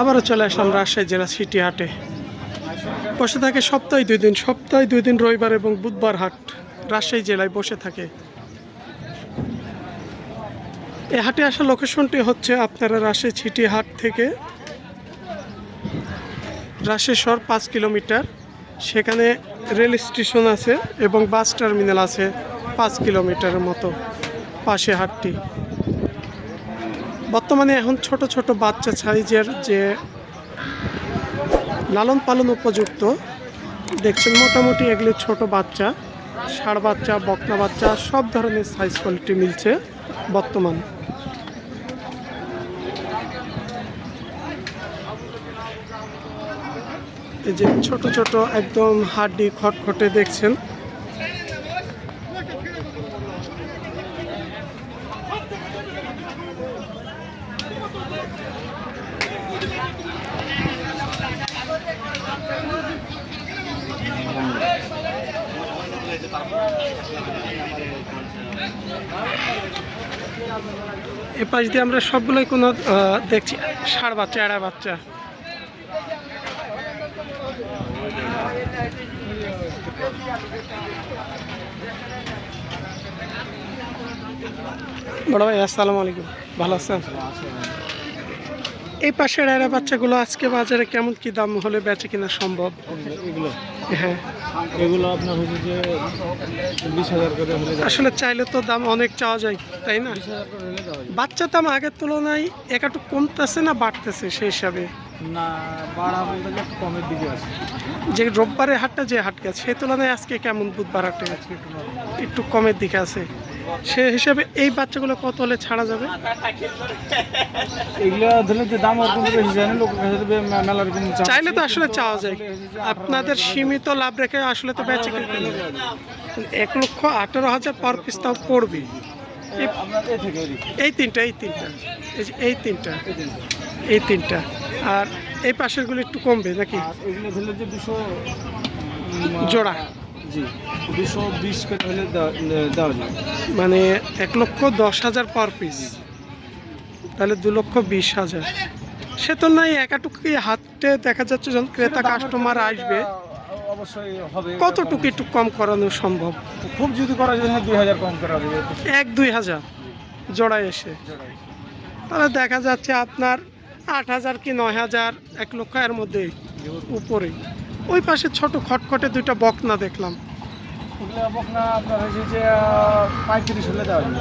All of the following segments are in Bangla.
আবারও চলে আসলাম রাজশাহী জেলা সিটি হাটে। বসে থাকে সপ্তাহে 2 দিন, সপ্তাহে 2 দিন রবিবার এবং বুধবার হাট রাজশাহী জেলায় বসে থাকে। এই হাটে আসার লোকেশনটি হচ্ছে আপনারা রাজশাহী সিটি হাট থেকে রাজশাহী শহর 5 কিলোমিটার, সেখানে রেল স্টেশন আছে এবং বাস টার্মিনাল আছে 5 কিলোমিটারের মতো পাশে হাটটি। বর্তমানে এখন ছোট ছোট বাচ্চা সাইজের যে লালন পালন উপযুক্ত দেখছেন, মোটামুটি এগুলি ছোট বাচ্চা, ষাঁড় বাচ্চা, বকনা বাচ্চা সব ধরনের সাইজ কোয়ালিটি মিলছে বর্তমান। এই যে ছোট ছোট একদম হাড্ডি খটখটে দেখছেন, এ পাশ দিয়ে আমরা সবগুলোই কোনো দেখছি ষাঁড় বাচ্চা, এড়া বাচ্চা। বড় ভাই আসসালামু আলাইকুম, ভালো আছেন? এই পাশের এড়া বাচ্চাগুলো আজকে বাজারে কেমন কি দাম হলে বেচে কিনা সম্ভব? এগুলো হ্যাঁ, এগুলো আপনার হচ্ছে যে 20,000 করে হলে আসলে চাইলে তো দাম অনেক চাওয়া যায়, তাই না? 20,000 করে হলে দেওয়া যায়। বাচ্চার দাম আগের তুলনায় একটু কমতেছে না বাড়তেছে সেই হিসাবে? না, বাড়া বলতে যে একটু কমের দিকে আছে। যে রোববারের হাটটা যে হাট গেছে সেই তুলনায় আজকে কেমন বুধবার হাটে আজকে একটু একটু কমের দিকে আছে, সে হিসাবে এই বাচ্চাগুলো কত হলে ছাড়া যাবে? এগুলো ধরলে যে দাম ওরকম বেশি যায় না, লোকের কাছে তো মেলার কোনো চাইলে তো আসলে চাওয়া যায়, আপনাদের সীমিত লাভ রেখে আসলে তো বেচে কিনতে হবে। 1,18,000 পার পিস তাও পড়বে। এই তিনটা এই তিনটা এই যে এই তিনটা আর এই পাশেরগুলো একটু কমবে নাকি? এগুলো ধরলে যে 200 জোড়া, জি 220 করে হলে দেওয়া যায়। মানে 1,10,000 পার পিস, তাহলে 2,20,000। সে তো নাই একাটুকু হাতে দেখা যাচ্ছে যখন ক্রেতা কাস্টমার আসবে অবশ্যই হবে। কতটুকু একটু কম করানো সম্ভব? খুব যদি করা যায় 2,000 কম করা যাবে। 1-2,000 জোড়ায় এসে, তাহলে দেখা যাচ্ছে আপনার 8,000 কি 9,000, 1,00,000 এর মধ্যে উপরে। ওই পাশে ছোট খটখটে দুইটা বকনা দেখলাম, ওগুলো বকনা আপনার হয়েছে যে 35 হলে দেওয়া যাবে।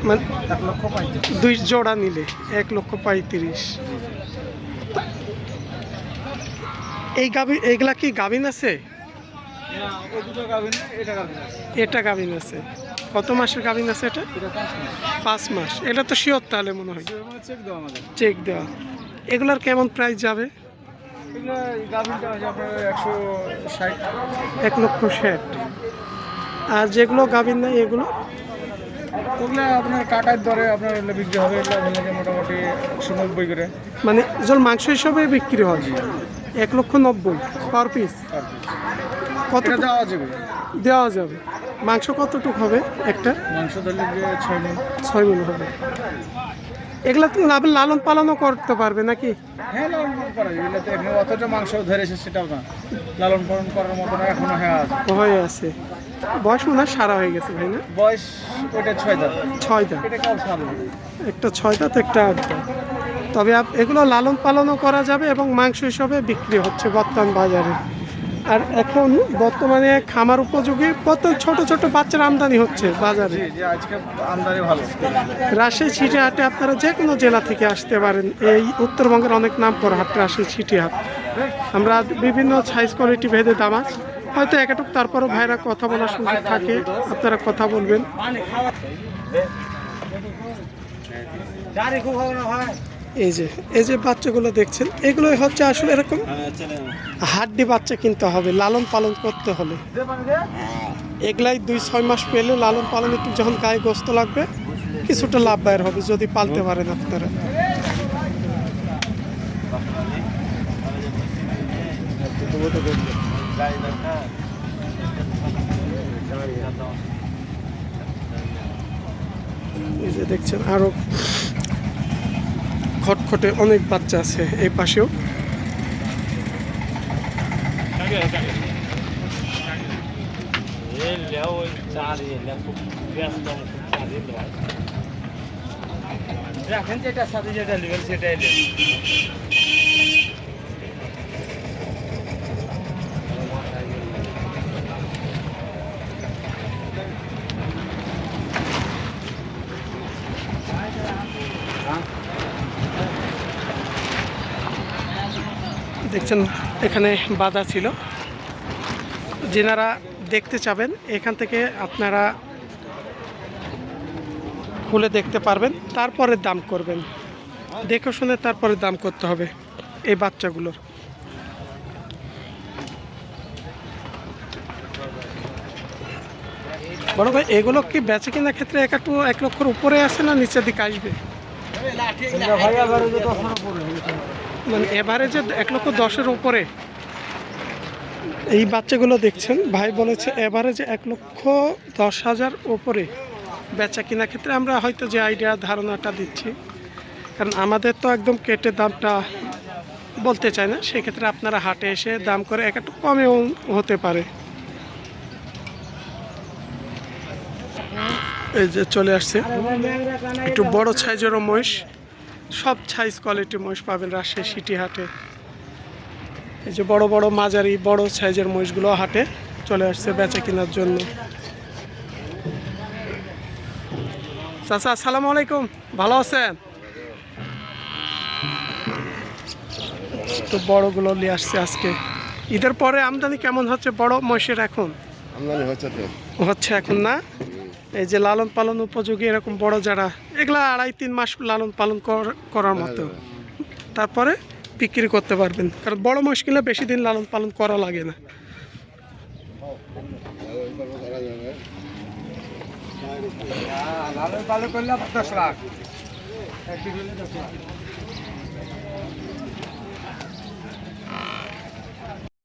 মানে 1,35,000 2 জোড়া নিলে 1,35,000। এই গাভী, এইগুলা কি গাভিন আছে? না, ওই দুটো গাভিন, এটা গাভিন আছে। এটা গাভিন আছে। কত মাসের গাভিন আছে এটা? এটা 5 মাস। 5 মাস। এটা তো শিওর তাহলে মনে হয়, চেক দাও আমাদের। চেক দেওয়া। এগুলার কেমন প্রাইস যাবে? এগুলো গাভিনটা আছে আপনার 160। 1,60,000। আর যেগুলো গাভিন নাই এগুলো? ওগুলো আপনার কাটার দরে আপনার বিক্রি হবে। এগুলো ভেঙে মোটামুটি 190 করে। মানে যখন মাংস হিসাবে বিক্রি হয় 1,90,000 পার পিস। কত দেওয়া যাবে? দেওয়া যাবে। মাংস কতটুকু হবে একটা? মাংস ধরলে যে 6 মণ। 6 মণ হবে। এগুলা তো লালন পালনও করতে পারবে নাকি? হ্যাঁ, লালন পালন করা যায়। এগুলোতে এখানে অতটা মাংস ধরেছে সেটাও না, লালন পালন করার মতো না, এখনো হয়ে আছে। বয়স মনে হয় সারা হয়ে গেছে ভাই না? বয়স ওইটা 6 দাঁত। 6 দাঁত। এটা কেমন সারা? একটা 6 দাঁত, একটা 8 দাঁত। তবে এগুলো লালন পালনও করা যাবে এবং মাংস হিসাবে বিক্রি হচ্ছে বর্তমান বাজারে। আর এখন বর্তমানে খামার উপযোগী কত ছোট ছোট বাচ্চার আমদানি হচ্ছে বাজারে। জি, আজকে আমদানি ভালো। রাজশাহী সিটি হাটে আপনারা যে কোনো জেলা থেকে আসতে পারেন। এই উত্তরবঙ্গের অনেক নাম করা হাট রাজশাহী সিটি হাট। আমরা বিভিন্ন সাইজ কোয়ালিটি ভেদে দাম আছে, হয়তো একাটুক তারপরও ভাইরা কথা বলার সুযোগ থাকে, আপনারা কথা বলবেন। এই যে বাচ্চাগুলো দেখছেন, এগুলোই হচ্ছে আসলে এরকম হাড্ডি বাচ্চা কিনতে হবে লালন পালন করতে হলে। এগুলাই 2-6 মাস পেলে লালন পালন একটু যখন গায়ে গোস্ত লাগবে কিছুটা লাভ বাইর হবে যদি পালতে পারেন আপনারা। এই যে দেখছেন আরো খটখটে অনেক বাচ্চা আছে এই পাশেও। রাখেন যেটা সাথে যেটা নেবেন সেটাই নেবেন। দেখছেন এখানে বাধা ছিল, যেনারা দেখতে চাবেন এখান থেকে আপনারা খুলে দেখতে পারবেন, তারপরে দাম করবেন, দেখে শুনে তারপরে দাম করতে হবে এই বাচ্চাগুলোর। বড় ভাই এগুলো কি বেচে কিনা ক্ষেত্রে একটু 1 লক্ষের উপরে আসে না নিচের দিকে আসবে? মানে এভারেজে 1,10,000-এর উপরে এই বাচ্চাগুলো দেখছেন। ভাই বলেছে এভারেজে 1,10,000 উপরে বেচা কিনা ক্ষেত্রে। আমরা হয়তো যে আইডিয়া ধারণাটা দিচ্ছি, কারণ আমাদের তো একদম কেটে দামটা বলতে চাই না, সেক্ষেত্রে আপনারা হাটে এসে দাম করে একটু কমেও হতে পারে। এই যে চলে আসছে একটু বড় সাইজেরও মহিষ, সব সাইজ কোয়ালিটি মহিষ পাবেন রাজশাহী সিটি হাটে। এই যে বড় বড় মাঝারি বড় সাইজের মহিষগুলো হাটে চলে আসছে বেচা কেনার জন্য। চাচা আসসালামু আলাইকুম, ভালো আছেন? তো বড়গুলো নিয়ে আসছে আজকে। ঈদের পরে আমদানি কেমন হচ্ছে বড় মহিষের? এখন আমদানি হচ্ছে এখন না? এই যে লালন পালন উপযোগী এরকম বড় যারা, এগুলা 2.5-3 মাস লালন পালন করার মতো, তারপরে বিক্রি করতে পারবেন। কারণ বড় মহিষ কিনলে বেশি দিন লালন পালন করা লাগে না। লালন পালন করলে 10 লাখ।